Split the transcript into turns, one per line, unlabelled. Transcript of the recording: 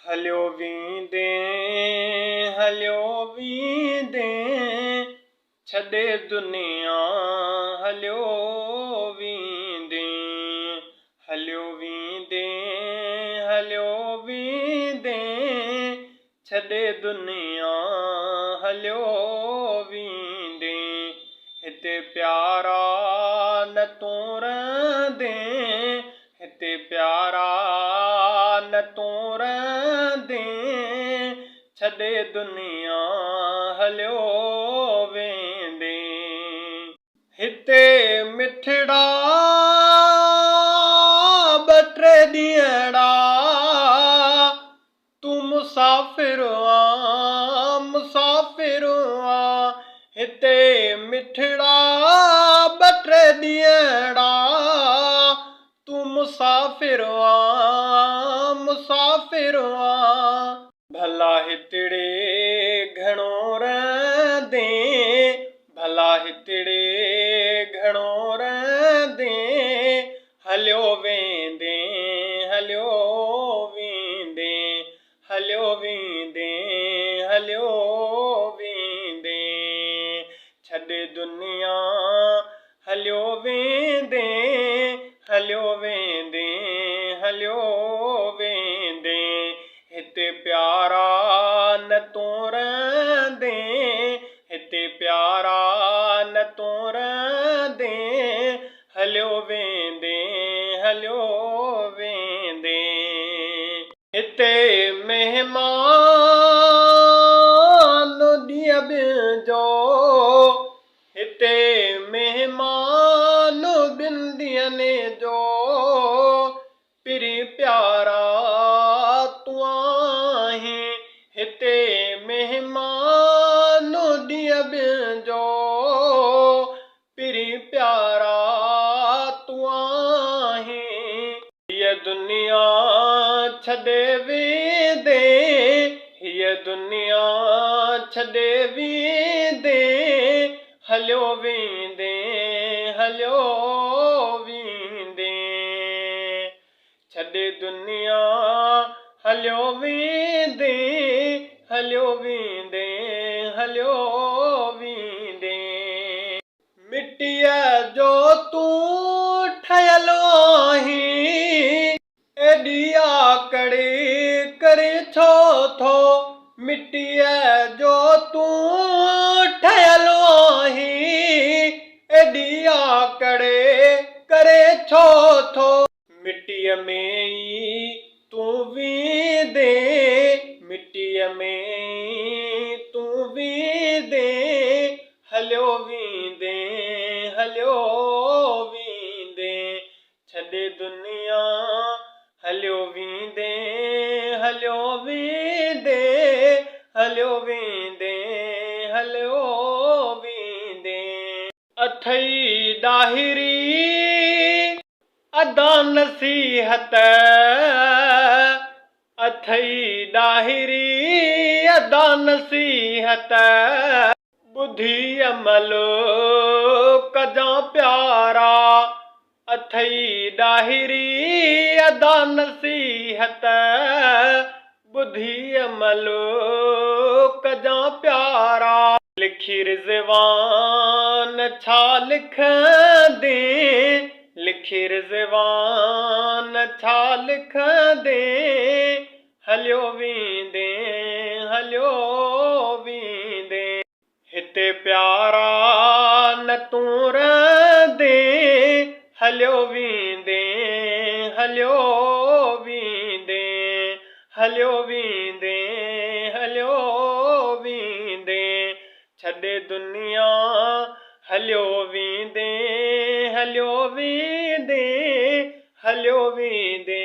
हलियो वींदे हलियो वींदे छॾे दुनिया हलियो वींदे हलियो वींदे हलियो वींदे छॾे दुनिया हलियो वींदे हिते प्यारा न तूं रहंदे हिते प्यारा न तूं रहंदे छॾे दुनिया हलियो वेंदे हिते मिठड़ा ॿ टे ॾींहड़ा तूं मुसाफ़िर मुसाफ़िर हिते मिठड़ा ॿ टे ॾींहड़ा तूं मुसाफ़िर मुसाफ़िर भला हितड़े घणो रहंदे भला हितड़े घणो रहंदे हलियो वेंदे हलियो वेंदे हलियो वेंदे हलियो वेंदे छॾे दुनिया हलियो वेंदे हलियो वेंदे हलियो वेंदे हिते प्यारा न तूं रहंदे हिते प्यारा न तूं रहंदे हलियो वेंदे हलियो वेंदे हिते महिमान ॾींहं ॿिजो हिते महिमान ॿिनि ॾींहंनि जो पिरी प्यारा तूं आहीं हिते महिमान ॾींहं ॿिजो पिरी प्यारा तूं आहीं हीअ दुनिया छॾे वेंदे हीअ दुनिया छॾे वेंदे हलियो वेंदे हलियो वेंदे छॾे दुनिया हलियो वेंदे हलियो वेंदे हलियो वेंदे मिटीअ जो तूं ठहियल आहीं एॾी आकड़ी करे छो थो मिटीअ जो तूं ठहियल आहीं एॾी आकड़े करे छो थो मिटीअ में ई तूं वींदे मिटीअ में ई तूं वींदे हलियो वींदे हलियो वींदे छॾे दुनिया हलियो वींदे हलियो वींदे हलियो वेंदे हलियो वेंदे अथई ॾाहिरी अदा नसीहत अथई ॾाहिरी अदा नसीहत ॿुधी अमल कजां प्यारा अथई ॾाहिरी अदा नसीहत ॿुधी अमल कजां प्यारा लिखी रिज़वान छा लिखंदे लिखी रिज़वान छा लिखंदे हलियो वेंदे हलियो वेंदे हिते प्यारा न तूं रहंदे हलियो वेंदे हलियो वेंदे हलियो वेंदे हलियो वेंदे छॾे दुनिया हलियो वेंदे हलियो वेंदे हलियो वेंदे